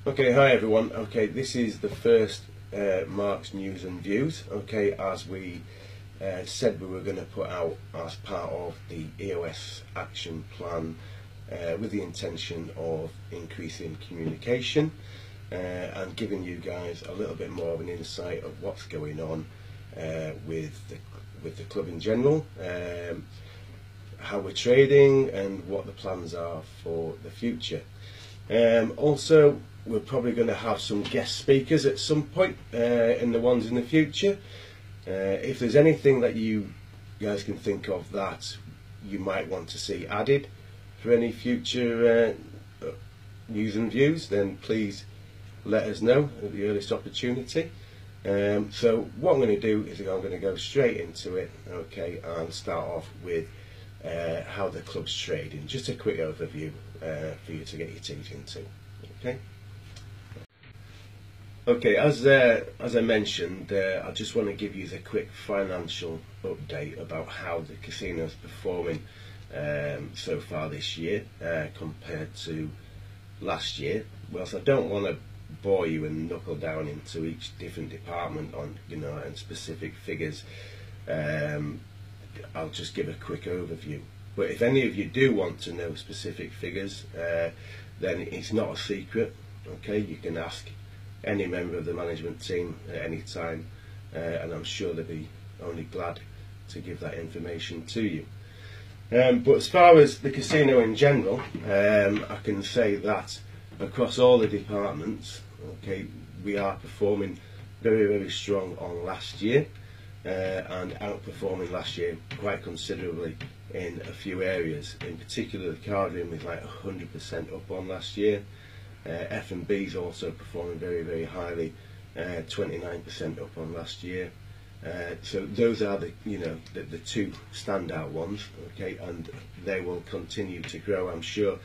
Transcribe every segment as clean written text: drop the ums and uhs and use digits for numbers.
Okay, hi everyone. Okay, this is the first Mark's News and Views. Okay, as we said we were going to put out as part of the EOS action plan with the intention of increasing communication and giving you guys a little bit more of an insight of what's going on with the club in general, how we're trading and what the plans are for the future. Also, we're probably going to have some guest speakers at some point in the ones in the future. If there's anything that you guys can think of that you might want to see added for any future news and views, then please let us know at the earliest opportunity. So what I'm going to do is I'm going to go straight into it, okay, and start off with how the club's trading. Just a quick overview for you to get your teeth into. Okay. Okay, as I mentioned, I just want to give you the quick financial update about how the casino's performing so far this year compared to last year. Whilst I don't want to bore you and knuckle down into each different department on and specific figures, I'll just give a quick overview. But if any of you do want to know specific figures, then it's not a secret. Okay, you can ask any member of the management team at any time, and I'm sure they'll be only glad to give that information to you. But as far as the casino in general, I can say that across all the departments, okay, we are performing very, very strong on last year, and outperforming last year quite considerably in a few areas. In particular, the card room is like 100% up on last year. F&B is also performing very, very highly, 29% up on last year. So those are the the two standout ones, okay, and they will continue to grow, I'm sure,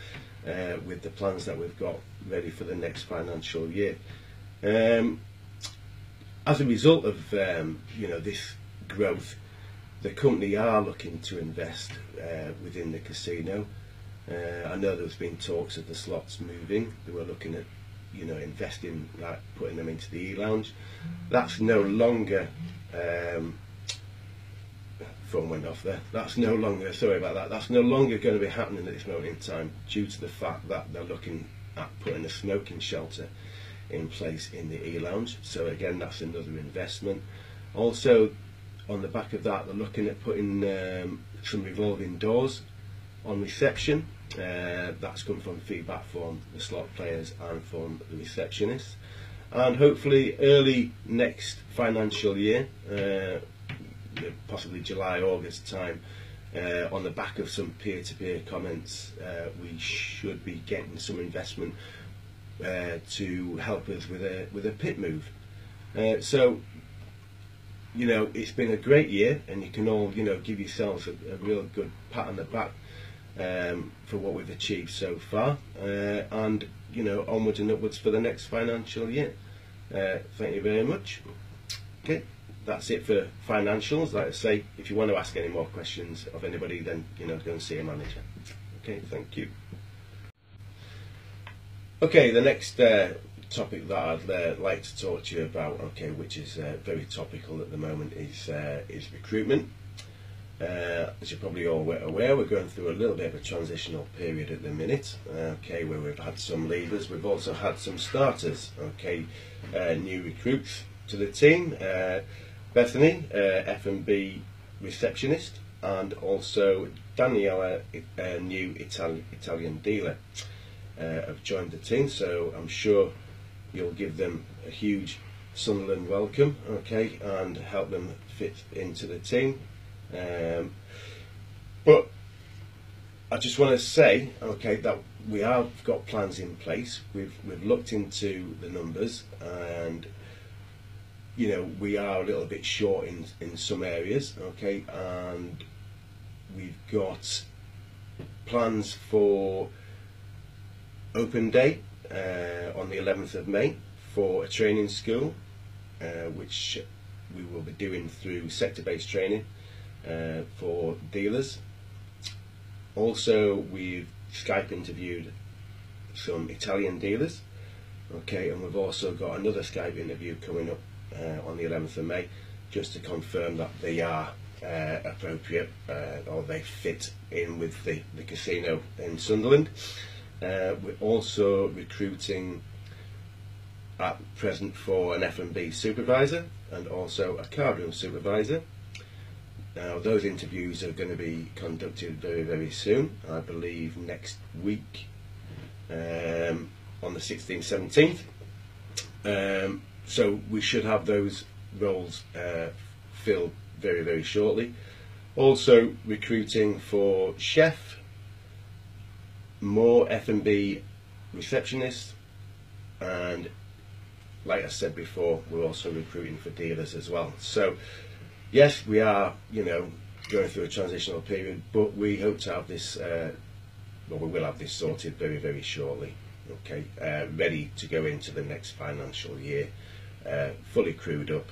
with the plans that we've got ready for the next financial year. As a result of this growth, the company are looking to invest within the casino. I know there's been talks of the slots moving. They were looking at investing, like putting them into the E-Lounge. That's no longer phone went off there. That's no longer, sorry about that, that's no longer going to be happening at this moment in time, due to the fact that they're looking at putting a smoking shelter in place in the E-Lounge. So again, that's another investment. Also, on the back of that, they're looking at putting some revolving doors on reception. That's come from feedback from the slot players and from the receptionists. And hopefully early next financial year, possibly July, August time, on the back of some peer-to-peer comments, we should be getting some investment to help us with a pit move. So it's been a great year, and you can all give yourselves a real good pat on the back for what we've achieved so far, and onwards and upwards for the next financial year. Thank you very much. Okay, that's it for financials. Like I say, if you want to ask any more questions of anybody, then go and see a manager. Okay, thank you. Okay, the next topic that I'd like to talk to you about, okay, which is very topical at the moment, is recruitment. As you're probably all aware, we're going through a little bit of a transitional period at the minute, okay, where we've had some leavers, we've also had some starters, okay, new recruits to the team, Bethany, F&B receptionist, and also Daniela, a new Italian dealer, have joined the team, so I'm sure you'll give them a huge Sunderland welcome, okay, and help them fit into the team. But I just want to say, okay, that we have got plans in place. We've looked into the numbers, and we are a little bit short in some areas, okay, and we've got plans for open day on the 11th of May for a training school, which we will be doing through sector-based training for dealers. Also, we've Skype interviewed some Italian dealers Okay, and we've also got another Skype interview coming up on the 11th of May, just to confirm that they are appropriate or they fit in with the casino in Sunderland. We're also recruiting at present for an F&B supervisor and also a card room supervisor. Now those interviews are going to be conducted very, very soon, I believe next week, on the 16th, 17th. So we should have those roles filled very, very shortly. Also recruiting for chef, more F&B receptionists, and like I said before, we're also recruiting for dealers as well. So yes, we are, going through a transitional period, but we hope to have this, we will have this sorted very, very shortly. Okay, ready to go into the next financial year, fully crewed up.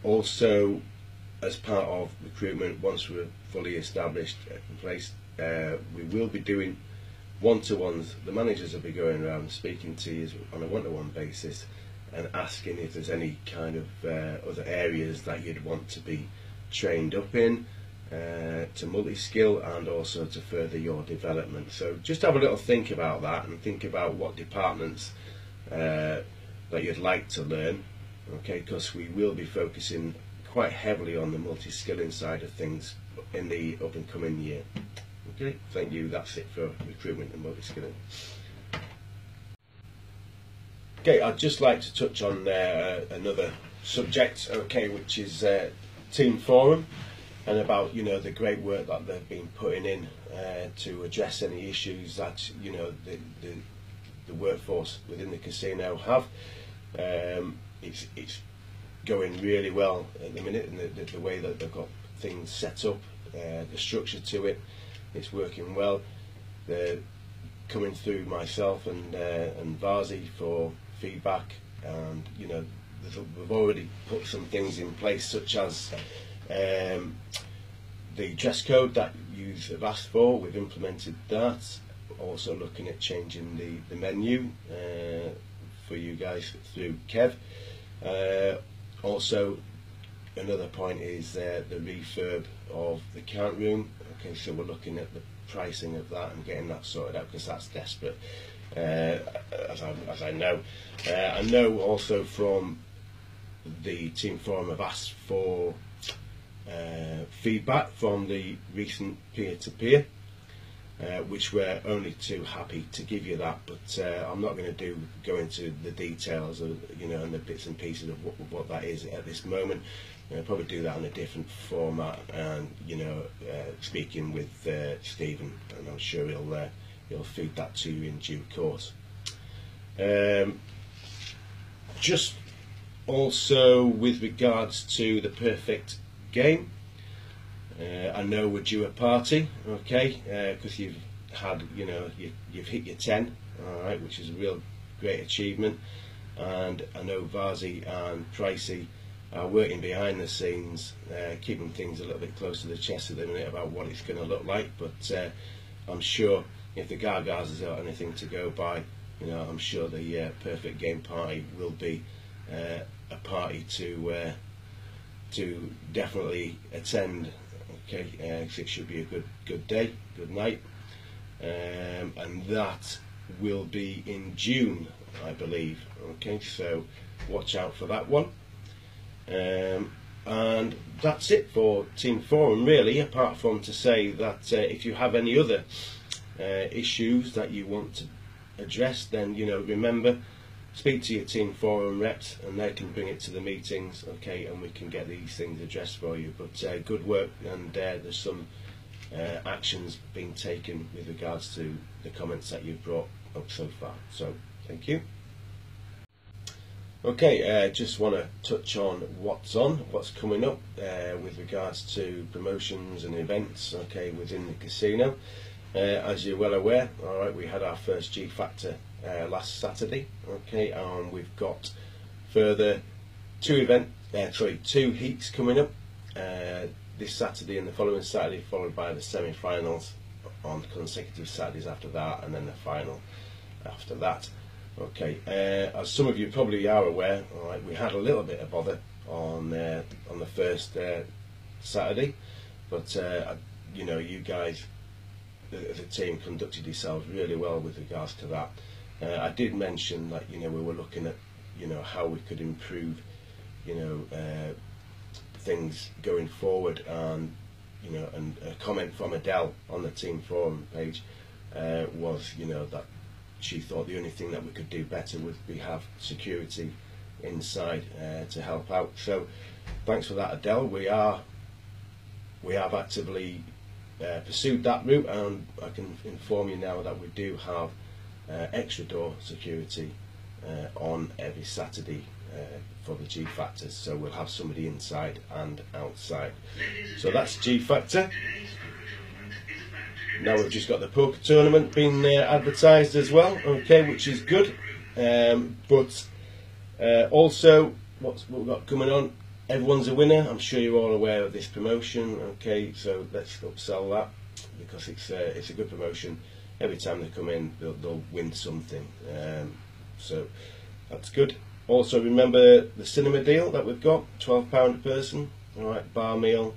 Also, as part of recruitment, once we're fully established in place, we will be doing one-to-ones. The managers will be going around speaking to you on a one-to-one basis and asking if there's any kind of other areas that you'd want to be trained up in, to multi-skill and also to further your development. So just have a little think about that and think about what departments that you'd like to learn, okay, because we will be focusing quite heavily on the multi-skilling side of things in the up and coming year. Okay, thank you, that's it for recruitment and multi-skilling. Okay, I'd just like to touch on another subject, okay, which is Team Forum, and about the great work that they've been putting in to address any issues that the workforce within the casino have. It's going really well at the minute, and the way that they've got things set up, the structure to it, it's working well. They're coming through myself and Varzy for feedback, and we've already put some things in place, such as the dress code that you have asked for. We've implemented that. Also looking at changing the menu for you guys through Kev. Also, another point is the refurb of the count room. Okay, so we're looking at the pricing of that and getting that sorted out, because that's desperate, as I know. I know also from the Team Forum have asked for feedback from the recent peer-to-peer, which we're only too happy to give you that, but I'm not going to go into the details of, and the bits and pieces of what that is at this moment. I'll probably do that in a different format, and speaking with Stephen, and I'm sure he'll feed that to you in due course. Just also with regards to the perfect game, I know we're due a party, okay, because you've had, you've hit your 10, all right, which is a real great achievement, and I know Varzy and Pricey are working behind the scenes, keeping things a little bit close to the chest at the minute about what it's going to look like, but I'm sure if the Gagas has got anything to go by, I'm sure the perfect game party will be a party to definitely attend. Okay, so it should be a good day, good night, and that will be in June, I believe. Okay, so watch out for that one. And that's it for Team Forum, really, apart from to say that if you have any other issues that you want to address, then remember, speak to your Team Forum reps and they can bring it to the meetings, okay, and we can get these things addressed for you. But good work, and there's some actions being taken with regards to the comments that you've brought up so far, so thank you. Okay, just want to touch on what's coming up with regards to promotions and events, okay, within the casino. As you're well aware, all right, we had our first G Factor last Saturday, okay, and we've got further two heats coming up this Saturday and the following Saturday, followed by the semi-finals on consecutive Saturdays after that, and then the final after that. Okay, as some of you probably are aware, all right, we had a little bit of bother on the first Saturday, but you know, you guys, the team, conducted yourselves really well with regards to that. I did mention that, you know, we were looking at, you know, how we could improve, you know, things going forward, and you know, and a comment from Adele on the team forum page was, you know, that she thought the only thing that we could do better would be have security inside to help out. So thanks for that, Adele. We have actively pursued that route, and I can inform you now that we do have extra door security on every Saturday for the G Factors, so we'll have somebody inside and outside. So that's G Factor. Now we've just got the poker tournament being advertised as well, okay, which is good. But also, what we've got coming on, everyone's a winner. I'm sure you're all aware of this promotion, okay, so let's upsell that, because it's a good promotion. Every time they come in, they'll win something, so that's good. Also, remember the cinema deal that we've got, £12 a person, alright, bar meal,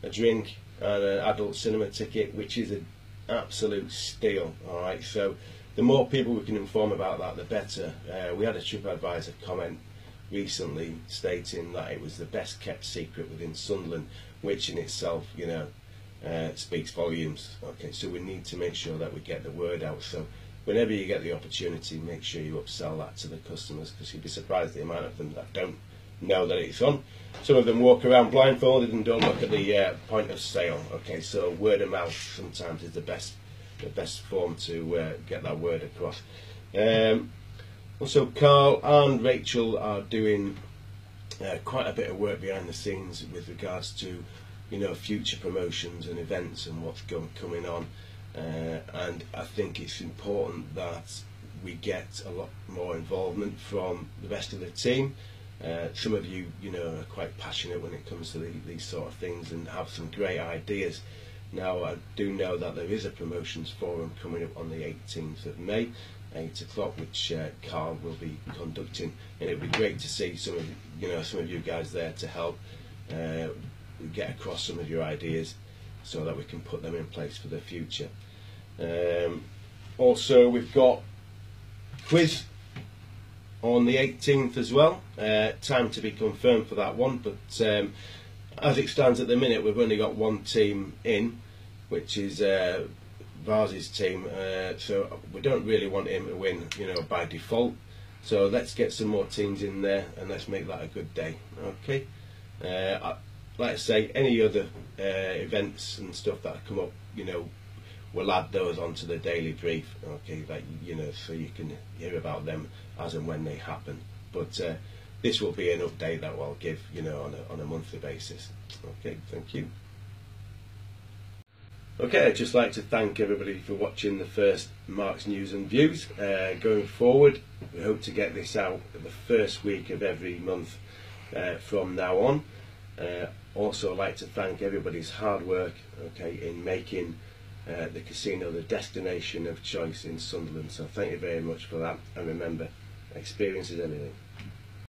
a drink, and an adult cinema ticket, which is an absolute steal, alright. So the more people we can inform about that, the better. We had a TripAdvisor comment recently stating that it was the best kept secret within Sunderland, which in itself, you know, speaks volumes. Okay, so we need to make sure that we get the word out. So whenever you get the opportunity, make sure you upsell that to the customers, because you'd be surprised the amount of them that don't know that it's on. Some of them walk around blindfolded and don't look at the point of sale. Okay, so word of mouth sometimes is the best form to get that word across. Also, Carl and Rachel are doing quite a bit of work behind the scenes with regards to, you know, future promotions and events and what's coming on. And I think it's important that we get a lot more involvement from the rest of the team. Some of you, you know, are quite passionate when it comes to these sort of things and have some great ideas. Now, I do know that there is a promotions forum coming up on the 18th of May, 8 o'clock, which Carl will be conducting, and it would be great to see some of you guys there to help get across some of your ideas, so that we can put them in place for the future. Also, we've got quiz on the 18th as well. Time to be confirmed for that one, but as it stands at the minute, we've only got one team in, which is Vars's team, so we don't really want him to win, you know, by default. So let's get some more teams in there, and let's make that a good day. Okay. Like I say, any other events and stuff that come up, you know, we'll add those onto the daily brief, okay, that, you know, so you can hear about them as and when they happen. But this will be an update that I'll give, you know, on a monthly basis. Okay, thank you. Okay, I'd just like to thank everybody for watching the first Mark's News and Views. Going forward, we hope to get this out the first week of every month from now on. Also, I'd like to thank everybody's hard work, okay, in making the casino the destination of choice in Sunderland. So thank you very much for that, and remember, experience is everything.